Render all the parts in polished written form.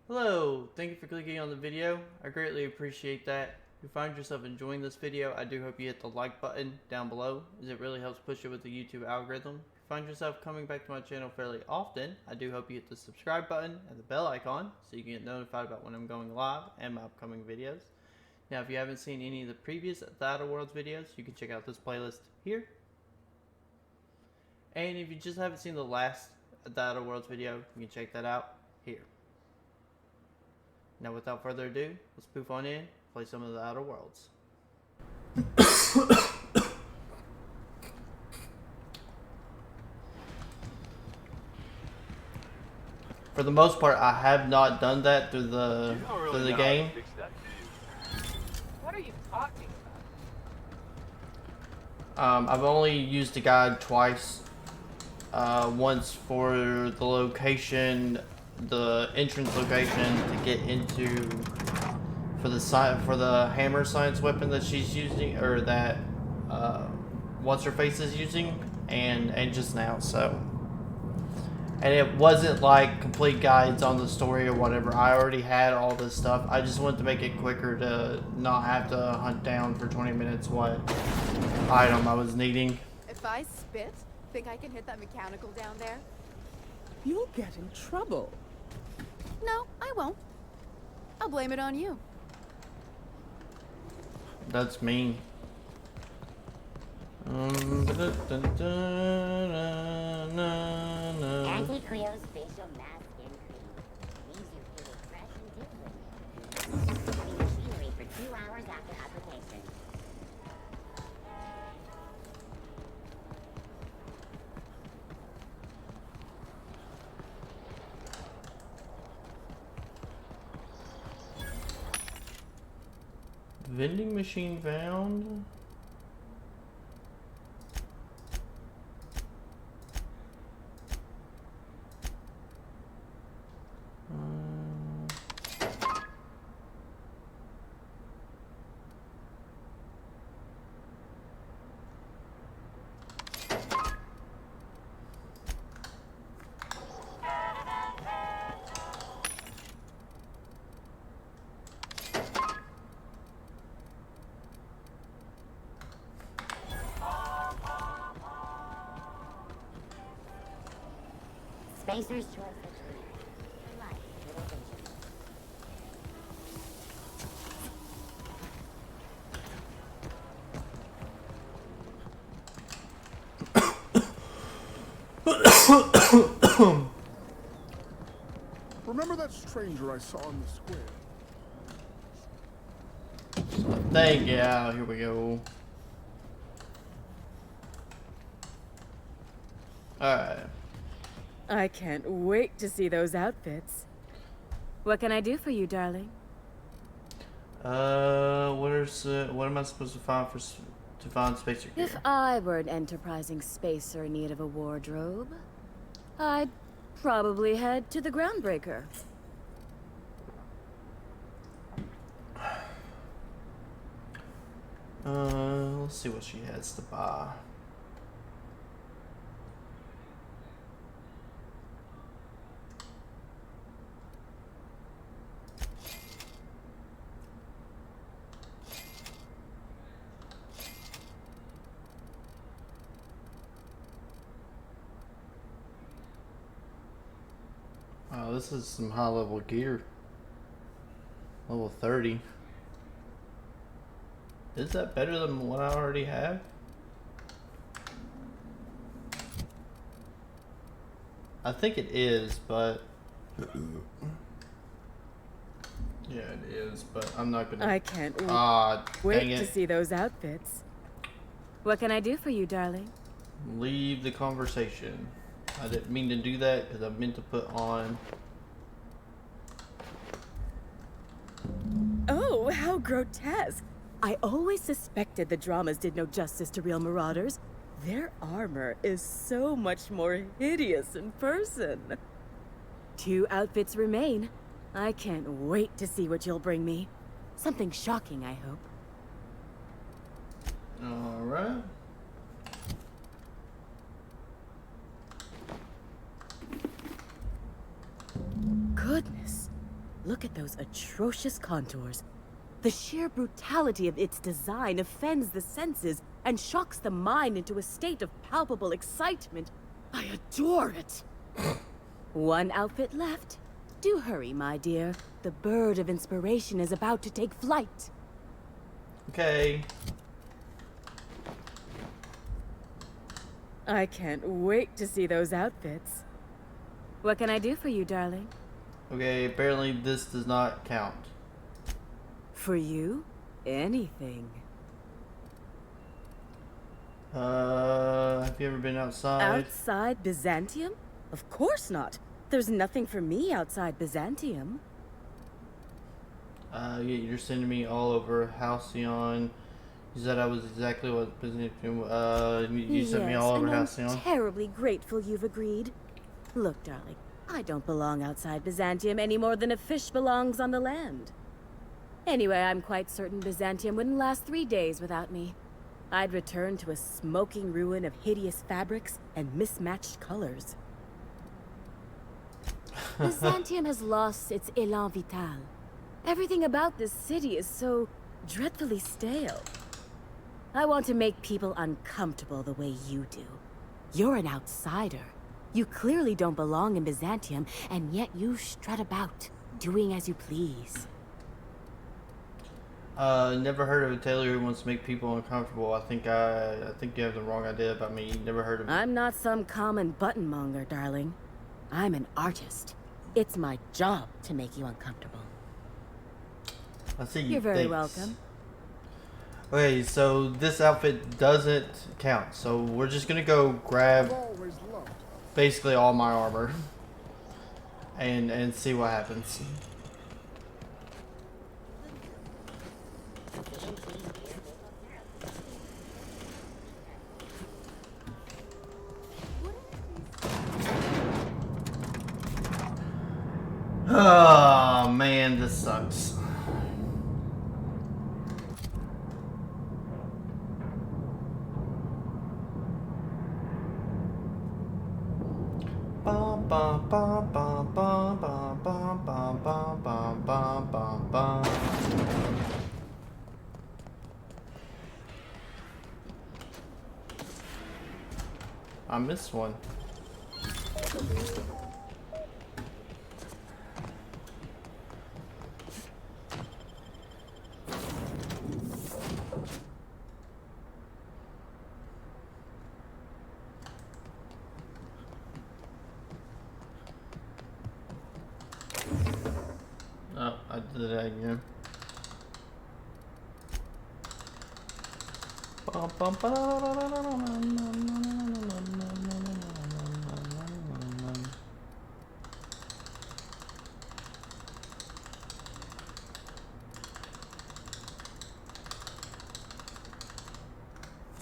Hello, thank you for clicking on the video. I greatly appreciate that. If you find yourself enjoying this video, I do hope you hit the like button down below, as it really helps push it with the YouTube algorithm. If you find yourself coming back to my channel fairly often, I do hope you hit the subscribe button and the bell icon so you can get notified about when I'm going live and my upcoming videos. Now, if you haven't seen any of the previous The Outer Worlds videos, you can check out this playlist here. And if you just haven't seen the last The Outer Worlds video, you can check that out here. Now, without further ado, let's poof on in, play some of The Outer Worlds. For the most part, I have not done that through the game. What are you talking I've only used the guide twice. Once for the location, the entrance location to get into for the hammer science weapon that she's using, or that what's her face is using, and just now. So, and it wasn't like complete guides on the story or whatever. I already had all this stuff. I just wanted to make it quicker to not have to hunt down for 20 minutes what item I was needing. If I spit, think I can hit that mechanical down there? You'll get in trouble. No, I won't. I'll blame it on you. That's mean. Anti-Creo's facial mask and cream leaves you feeling fresh and different. Heavy machinery for 2 hours after application. Vending machine found. Spacer's choice of career. For life, innovation. Remember that stranger I saw in the square? Thank you. Here we go. Alright. I can't wait to see those outfits. What can I do for you, darling? What am I supposed to find to find spacer gear? If I were an enterprising spacer in need of a wardrobe, I'd probably head to the Groundbreaker. Let's see what she has to buy. Wow, this is some high level gear. Level 30. Is that better than what I already have? I think it is, but yeah, it is, but I'm not gonna. I can't wait to see those outfits. What can I do for you, darling? Leave the conversation. I didn't mean to do that because I meant to put on. Oh, how grotesque! I always suspected the dramas did no justice to real marauders. Their armor is so much more hideous in person. 2 outfits remain. I can't wait to see what you'll bring me. Something shocking, I hope. Alright. Goodness. Look at those atrocious contours. The sheer brutality of its design offends the senses and shocks the mind into a state of palpable excitement. I adore it. One outfit left. Do hurry, my dear. The bird of inspiration is about to take flight. Okay. I can't wait to see those outfits. What can I do for you, darling? Okay, apparently this does not count. For you? Anything. Have you ever been outside? Outside Byzantium? Of course not. There's nothing for me outside Byzantium. Yeah, you're sending me all over Halcyon. You said I was exactly what Byzantium. You sent me all over and I'm Halcyon. terribly grateful you've agreed. Look, darling, I don't belong outside Byzantium any more than a fish belongs on the land. Anyway, I'm quite certain Byzantium wouldn't last 3 days without me. I'd return to a smoking ruin of hideous fabrics and mismatched colors. Byzantium has lost its élan vital. Everything about this city is so dreadfully stale. I want to make people uncomfortable the way you do. You're an outsider. You clearly don't belong in Byzantium, and yet you strut about, doing as you please. Never heard of a tailor who wants to make people uncomfortable. I think you have the wrong idea about me. Never heard of. I'm not some common buttonmonger, darling. I'm an artist. It's my job to make you uncomfortable. I see. You're very thanks. welcome. Okay, so this outfit doesn't count. So we're just gonna go grab Always loved. basically all my armor and see what happens. Oh man, this sucks. Ba ba ba ba ba ba ba ba ba ba ba ba ba. I missed one. Oh, I did that again.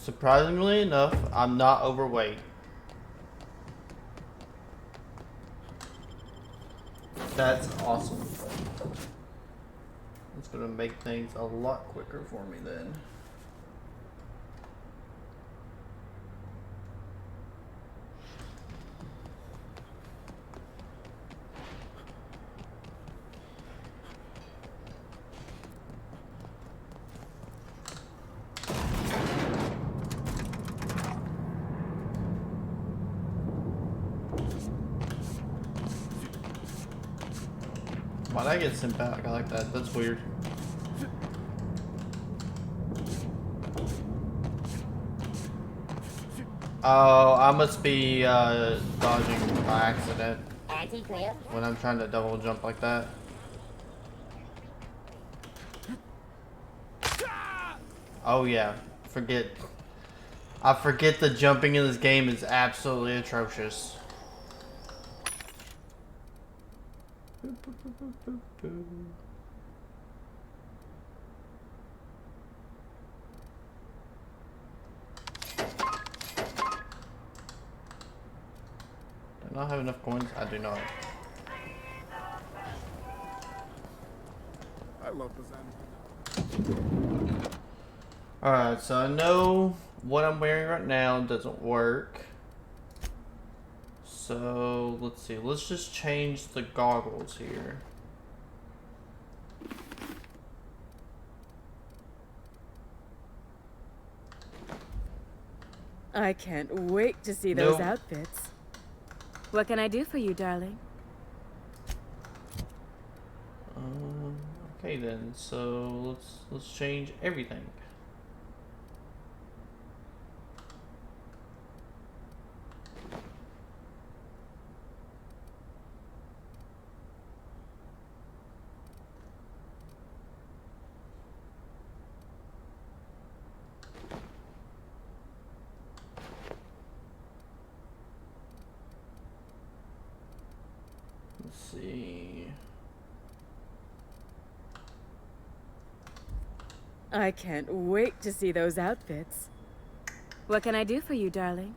Surprisingly enough, I'm not overweight. That's awesome. It's gonna make things a lot quicker for me then. Why'd I get sent back? I like that. That's weird. Oh, I must be dodging by accident Anti-cliff. when I'm trying to double jump like that. Oh yeah, I forget the jumping in this game is absolutely atrocious. Do I not have enough coins? I do not. I love Byzantium. Alright, so I know what I'm wearing right now doesn't work. So, let's see. Let's just change the goggles here. I can't wait to see those Nope. outfits. What can I do for you, darling? Okay then. So let's change everything. Let's see. I can't wait to see those outfits. What can I do for you, darling?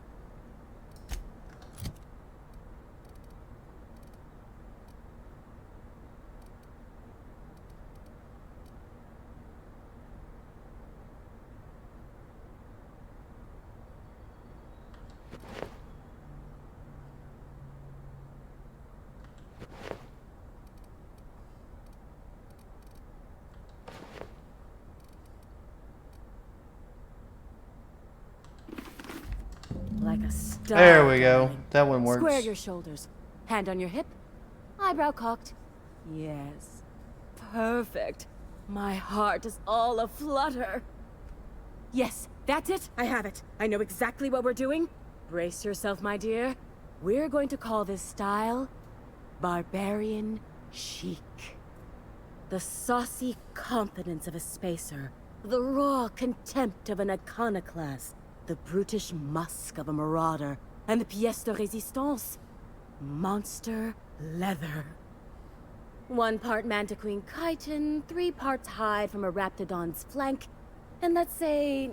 Like a star. There we go. darling. That one works. Square your shoulders. Hand on your hip. Eyebrow cocked. Yes. Perfect. My heart is all aflutter. Yes, that's it. I have it. I know exactly what we're doing. Brace yourself, my dear. We're going to call this style Barbarian Chic. The saucy confidence of a spacer. The raw contempt of an iconoclast. The brutish musk of a marauder. And the pièce de résistance. Monster leather. 1 part Mantiqueen chitin, 3 parts hide from a raptidon's flank, and let's say,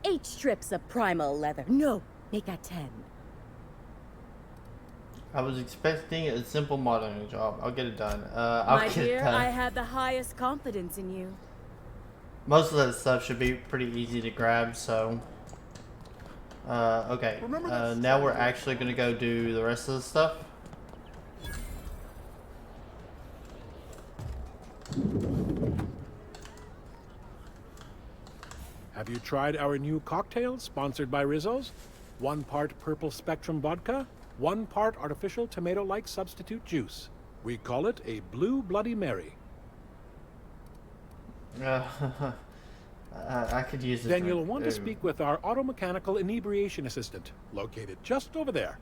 8 strips of primal leather. No, make that 10. I was expecting a simple modeling job. I'll get it done. I'll My get it dear, done. I have the highest confidence in you. Most of that stuff should be pretty easy to grab, so... okay. Remember that Now we're actually gonna go do the rest of the stuff. Have you tried our new cocktail sponsored by Rizzo's? 1 part purple spectrum vodka, 1 part artificial tomato-like substitute juice. We call it a Blue Bloody Mary. I could use it. Then you'll want to speak with our automechanical inebriation assistant, located just over there.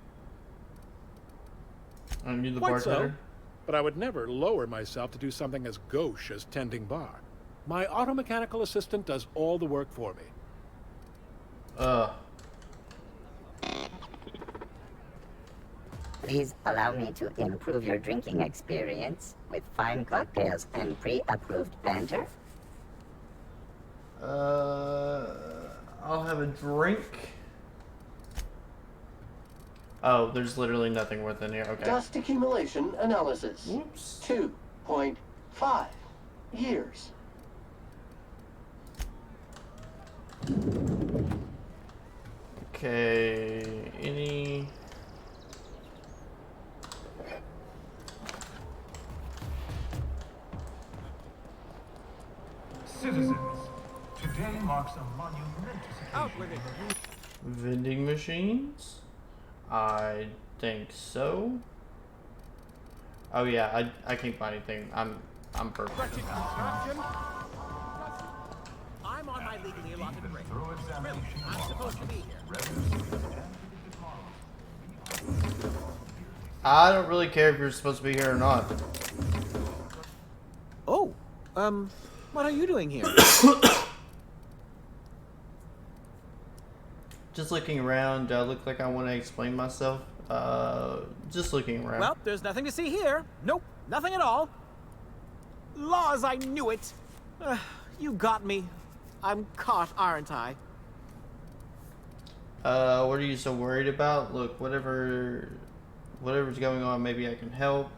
I knew the Quite so, bartender. but I would never lower myself to do something as gauche as tending bar. My automechanical assistant does all the work for me. Please allow me to improve your drinking experience with fine cocktails and pre-approved banter. I'll have a drink. Oh, there's literally nothing worth in here. Okay. Dust accumulation analysis. Whoops. 2.5 years. Okay. Any... Citizens, today marks a monumentous occasion. vending machines? I think so. Oh yeah, I can't buy anything. I'm perfect. I'm on my legally allotted break. Thorough examination I'm of supposed to be here. I don't really care if you're supposed to be here or not. Oh, what are you doing here? Just looking around. Do I look like I want to explain myself? Just looking around. Well, there's nothing to see here. Nope, nothing at all. Laws, I knew it. You got me. I'm caught, aren't I? What are you so worried about? Look, whatever's going on, maybe I can help.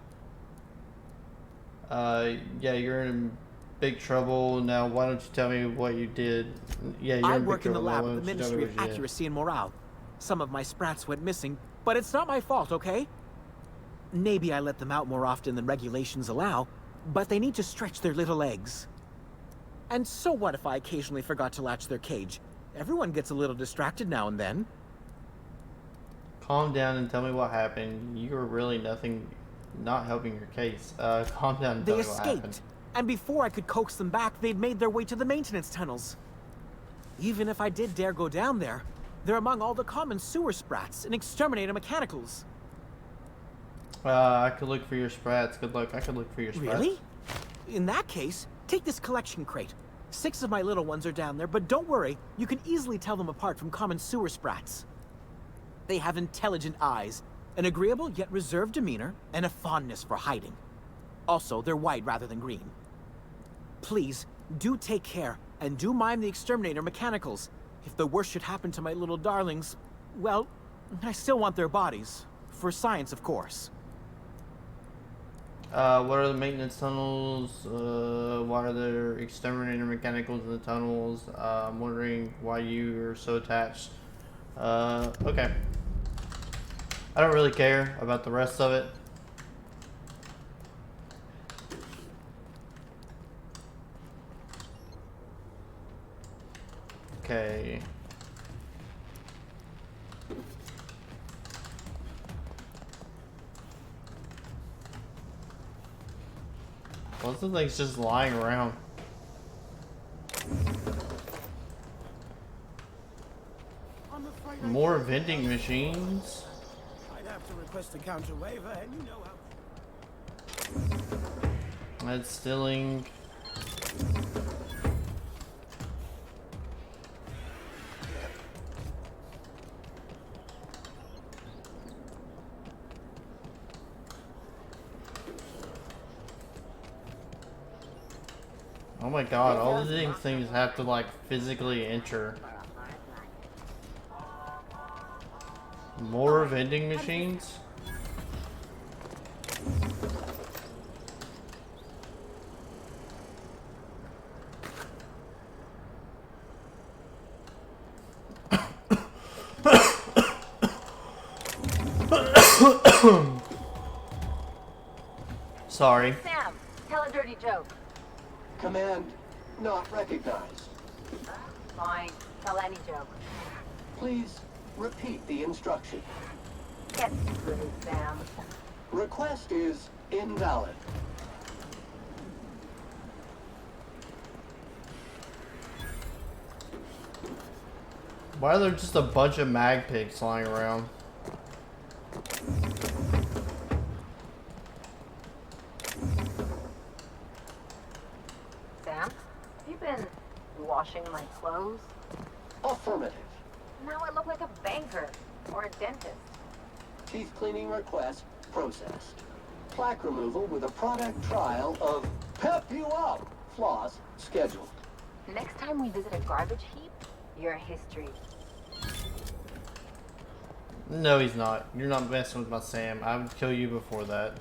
Yeah, you're in big trouble now. Why don't you tell me what you did? Yeah, you're I in big work in the trouble. lab Why of the don't you tell me Ministry of what you did? Accuracy and Morale. Some of my sprats went missing, but it's not my fault, okay? Maybe I let them out more often than regulations allow, but they need to stretch their little legs. And so what if I occasionally forgot to latch their cage? Everyone gets a little distracted now and then. Calm down and tell me what happened. You are really not helping your case. Calm down and tell They me what happened. escaped, and before I could coax them back, they'd made their way to the maintenance tunnels. Even if I did dare go down there, they're among all the common sewer sprats and exterminator mechanicals. I could look for your sprats. Good luck. I could look for your sprats. Really? In that case, take this collection crate. 6 of my little ones are down there, but don't worry, you can easily tell them apart from common sewer sprats. They have intelligent eyes, an agreeable yet reserved demeanor, and a fondness for hiding. Also, they're white rather than green. Please, do take care, and do mind the exterminator mechanicals. If the worst should happen to my little darlings, well, I still want their bodies. For science, of course. What are the maintenance tunnels? Why are there exterminator mechanicals in the tunnels? I'm wondering why you are so attached. Okay. I don't really care about the rest of it. Okay. What's the thing's just lying around? More vending machines. I'd have to request a counter waiver, and you know how. That's stealing. Oh my god, all these things have to like physically enter. More vending machines? Sorry. Sam, tell a dirty joke. Command not recognized. Fine, tell any joke. Please repeat the instruction. Get through, Sam. Request is invalid. Why are there just a bunch of mag pigs flying around? Sam, have you been washing my clothes? Affirmative. Now I look like a banker or a dentist. Teeth cleaning request processed. Plaque removal with a product trial of Pep You Up floss scheduled. Next time we visit a garbage heap, you're history. No, he's not. You're not messing with my Sam. I would kill you before that.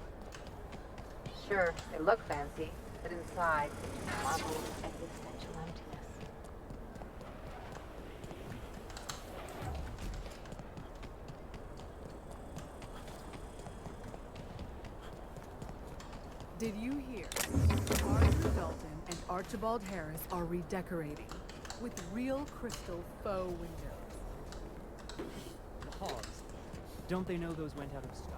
Sure, they look fancy, but inside, marble existential emptiness. Did you hear? Arthur Dalton and Archibald Harris are redecorating with real crystal faux windows. The Hogs. Don't they know those went out of style?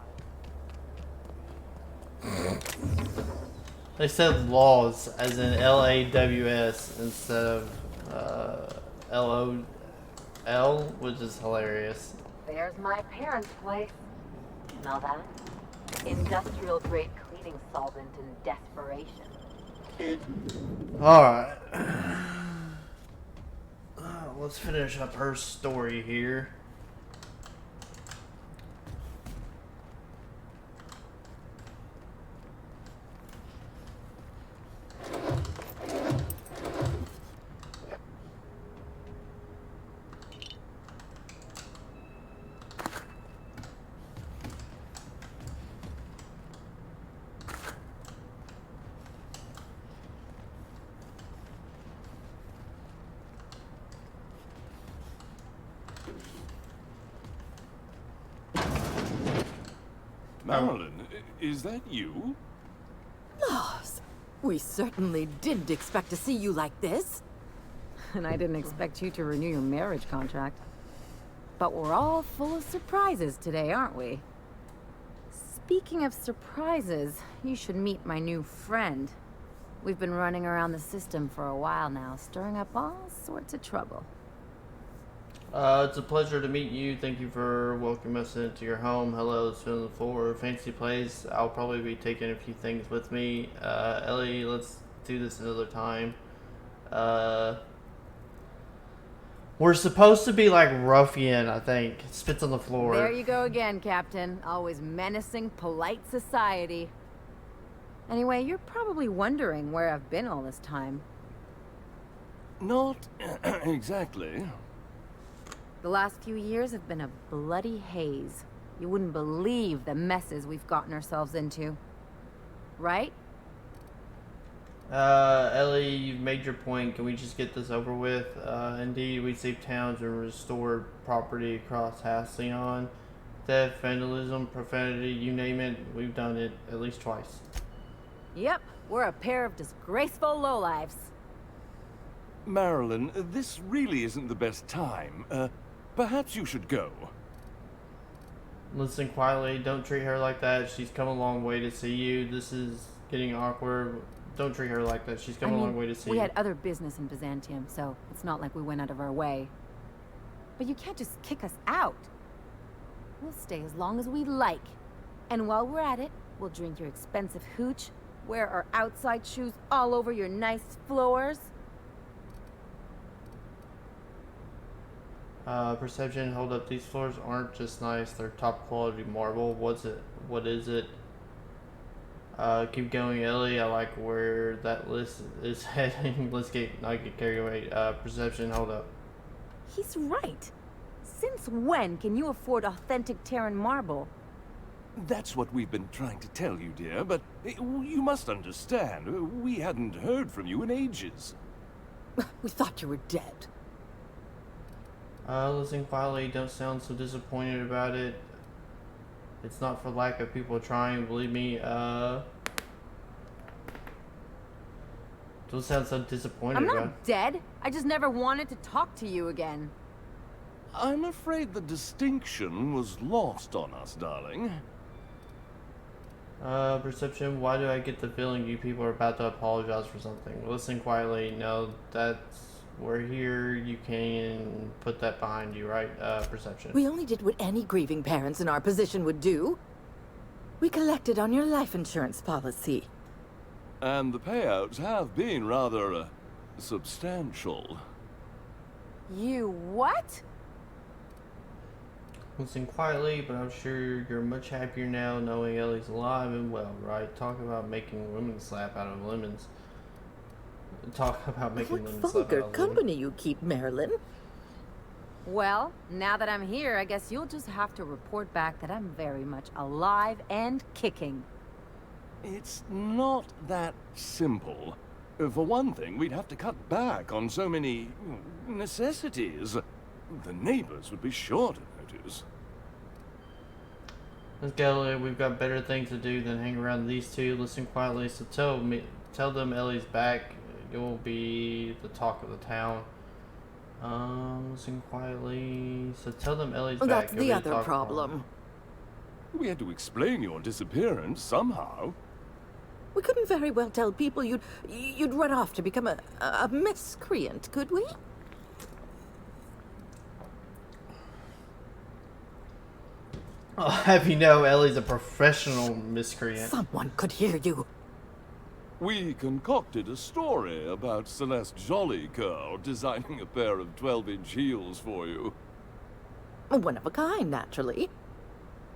They said laws as in L-A-W-S instead of L-O-L, which is hilarious. There's my parents' place. Smell that? Industrial grade cleaning solvent in desperation. Alright. Let's finish up her story here. Marilyn, is that you? Laws, we certainly didn't expect to see you like this. and I didn't expect you to renew your marriage contract. But we're all full of surprises today, aren't we? Speaking of surprises, you should meet my new friend. We've been running around the system for a while now, stirring up all sorts of trouble. It's a pleasure to meet you. Thank you for welcoming us into your home. Hello, it's Film for Fantasy Plays. I'll probably be taking a few things with me. Ellie, let's do this another time. We're supposed to be like ruffian, I think. Spits on the floor. There you go again, Captain. Always menacing polite society. Anyway, you're probably wondering where I've been all this time. Not exactly. The last few years have been a bloody haze. You wouldn't believe the messes we've gotten ourselves into. Right? Ellie, you've made your point. Can we just get this over with? Indeed, we saved towns and restored property across Halcyon. Theft, vandalism, profanity, you name it, we've done it at least twice. Yep, we're a pair of disgraceful lowlifes. Marilyn, this really isn't the best time. Perhaps you should go. Listen quietly, don't treat her like that. She's come a long way to see you. This is getting awkward. Don't treat her like that. She's come a long way to see you. We had other business in Byzantium, so it's not like we went out of our way. But you can't just kick us out. We'll stay as long as we like. And while we're at it, we'll drink your expensive hooch, wear our outside shoes all over your nice floors. Perception, hold up. These floors aren't just nice. They're top quality marble. What's it? What is it? Keep going, Ellie. I like where that list is heading. Let's not get carried away. Perception, hold up. He's right. Since when can you afford authentic Terran marble? That's what we've been trying to tell you, dear, but you must understand. We hadn't heard from you in ages. We thought you were dead. Listen quietly. Don't sound so disappointed about it. It's not for lack of people trying, believe me. Don't sound so disappointed I'm about it. not dead. I just never wanted to talk to you again. I'm afraid the distinction was lost on us, darling. Perception, why do I get the feeling you people are about to apologize for something? Listen quietly. No, we're here. You can put that behind you, right? Perception. We only did what any grieving parents in our position would do. We collected on your life insurance policy. And the payouts have been rather, substantial. You what? Listen quietly, but I'm sure you're much happier now knowing Ellie's alive and well, right? Talk about making women slap out of lemons. Talk about making What lemons slap out vulgar of lemons. company you keep, Marilyn. Well, now that I'm here, I guess you'll just have to report back that I'm very much alive and kicking. It's not that simple. For one thing, we'd have to cut back on so many necessities. The neighbors would be sure to notice. Let's go. We've got better things to do than hang around these two. Listen quietly. So tell them Ellie's back. You'll be the talk of the town. Listen quietly. So tell them Ellie's back. That's You'll be the other talk of the town. problem. We had to explain your disappearance somehow. We couldn't very well tell people you'd run off to become a miscreant, could we? I'll have you know, Ellie's a professional miscreant. Someone could hear you. We concocted a story about Celeste Jollycoeur designing a pair of 12-inch heels for you. One of a kind, naturally.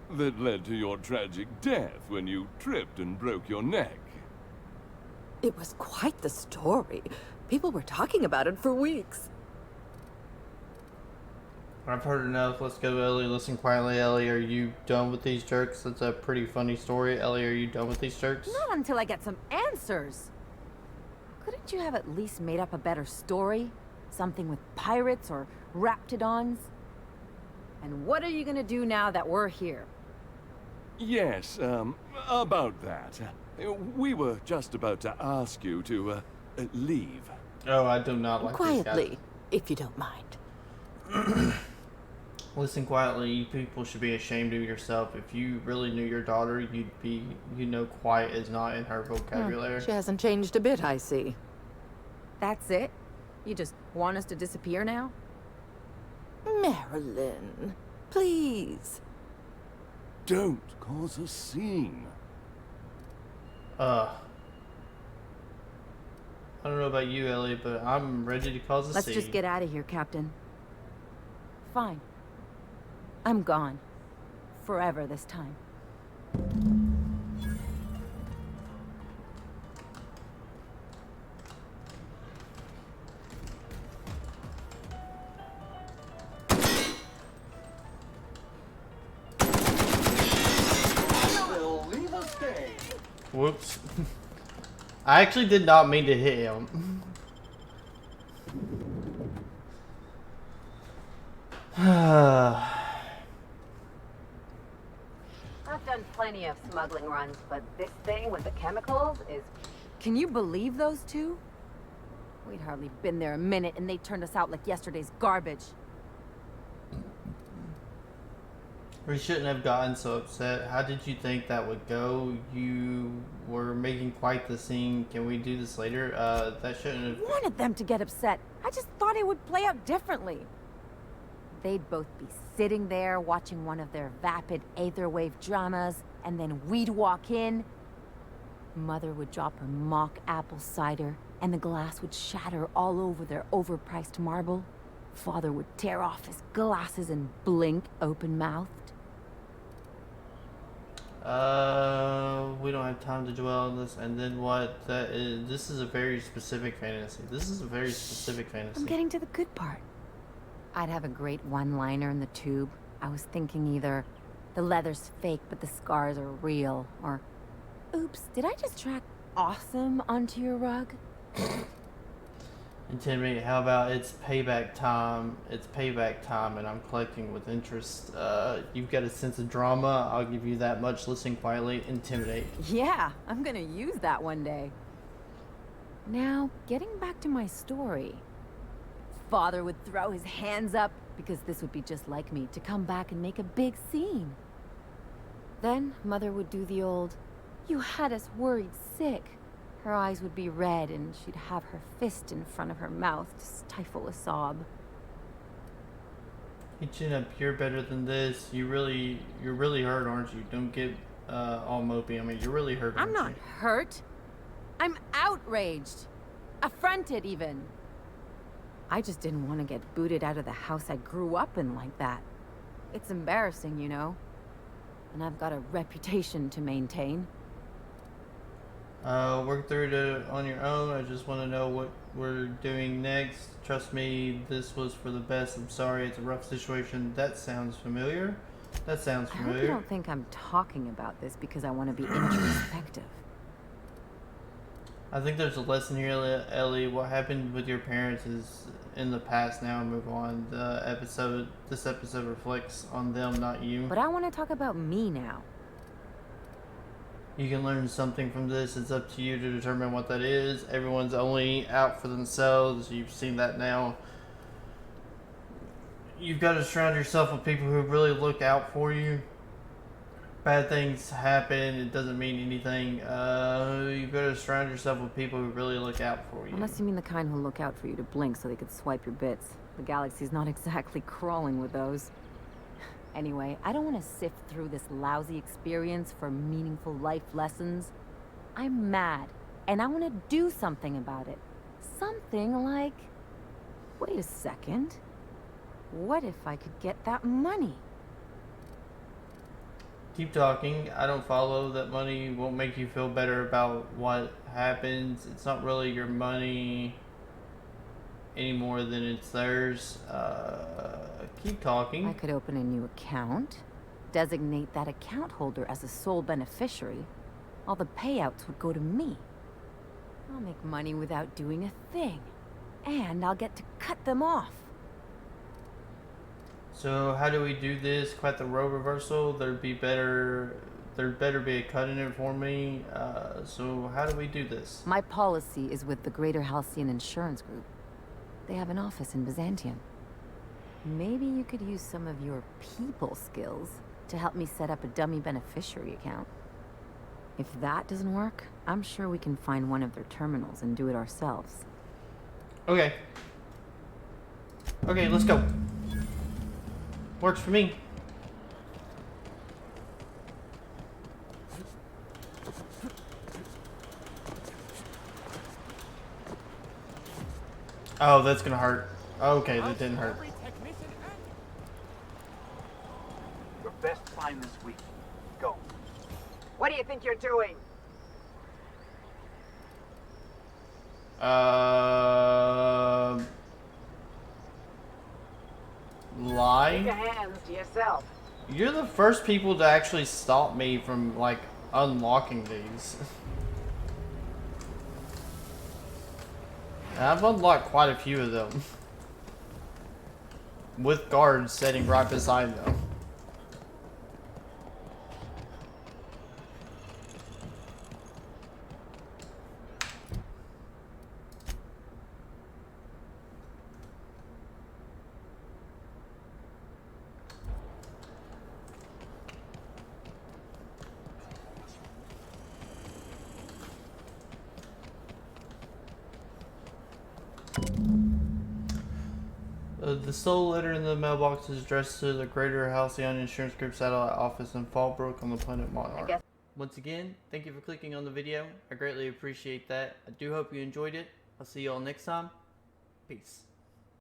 That led to your tragic death when you tripped and broke your neck. It was quite the story. People were talking about it for weeks. I've heard enough. Let's go, Ellie. Listen quietly, Ellie. Are you done with these jerks? That's a pretty funny story. Ellie, are you done with these jerks? Not until I get some answers. Couldn't you have at least made up a better story? Something with pirates or raptidons? And what are you gonna do now that we're here? Yes, about that. We were just about to ask you to, leave. Oh, I do not like these guys. Quietly, if you don't mind. Listen quietly. You people should be ashamed of yourself. If you really knew your daughter, you'd be, quiet is not in her vocabulary. She hasn't changed a bit, I see. That's it? You just want us to disappear now? Marilyn, please. Don't cause a scene. I don't know about you, Ellie, but I'm ready to cause a Let's scene. just get out of here, Captain. Fine. I'm gone. Forever this time. They'll leave a stain. Whoops. I actually did not mean to hit him. I've done plenty of smuggling runs, but this thing with the chemicals is... Can you believe those two? We'd hardly been there a minute and they turned us out like yesterday's garbage. We shouldn't have gotten so upset. How did you think that would go? You were making quite the scene. Can we do this later? That shouldn't have... I wanted them to get upset. I just thought it would play out differently. They'd both be sitting there watching one of their vapid aetherwave dramas, and then we'd walk in. Mother would drop her mock apple cider, and the glass would shatter all over their overpriced marble. Father would tear off his glasses and blink open-mouthed. We don't have time to dwell on this. And then what? This is a very specific fantasy. This is a very specific fantasy. I'm getting to the good part. I'd have a great one-liner in the tube. I was thinking either the leather's fake but the scars are real, or oops, did I just track awesome onto your rug? Intimidate. How about it's payback time? It's payback time, and I'm collecting with interest. You've got a sense of drama. I'll give you that much. Listen quietly. Intimidate. Yeah, I'm gonna use that one day. Now, getting back to my story. Father would throw his hands up, because this would be just like me, to come back and make a big scene. Then, Mother would do the old, "You had us worried sick." Her eyes would be red, and she'd have her fist in front of her mouth to stifle a sob. Hey, chin up. You're better than this. You're really hurt, aren't you? Don't get all mopey. I mean, you're really hurt. I'm not hurt. I'm outraged. Affronted, even. I just didn't want to get booted out of the house I grew up in like that. It's embarrassing, you know. And I've got a reputation to maintain. Work through it on your own. I just want to know what we're doing next. Trust me, this was for the best. I'm sorry, it's a rough situation. That sounds familiar. That sounds I hope you familiar. don't think I'm talking about this because I want to be introspective. I think there's a lesson here, Ellie. What happened with your parents is in the past now. Move on. This episode reflects on them, not you. But I want to talk about me now. You can learn something from this. It's up to you to determine what that is. Everyone's only out for themselves. You've seen that now. You've got to surround yourself with people who really look out for you. Bad things happen. It doesn't mean anything. You've got to surround yourself with people who really look out for you. Unless you mean the kind who look out for you to blink so they could swipe your bits. The galaxy's not exactly crawling with those. Anyway, I don't want to sift through this lousy experience for meaningful life lessons. I'm mad, and I want to do something about it. Something like... Wait a second. What if I could get that money? Keep talking. I don't follow. That money won't make you feel better about what happens. It's not really your money any more than it's theirs. Keep talking. I could open a new account, designate that account holder as a sole beneficiary. All the payouts would go to me. I'll make money without doing a thing. And I'll get to cut them off. So how do we do this? Quite the role reversal. There'd be better there better be a cut in it for me. So how do we do this? My policy is with the Greater Halcyon Insurance Group. They have an office in Byzantium. Maybe you could use some of your people skills to help me set up a dummy beneficiary account. If that doesn't work, I'm sure we can find one of their terminals and do it ourselves. Okay. Okay, let's go. Works for me. Oh, that's gonna hurt. Okay, that didn't hurt. Your best climb this week. Go. What do you think you're doing? Lie? Keep your hands to yourself. You're the first people to actually stop me from, like, unlocking these. And I've unlocked quite a few of them. With guards sitting right beside them. The sole letter in the mailbox is addressed to the Greater Halcyon Insurance Group satellite office in Fallbrook on the planet Monarch. Once again, thank you for clicking on the video. I greatly appreciate that. I do hope you enjoyed it. I'll see you all next time. Peace.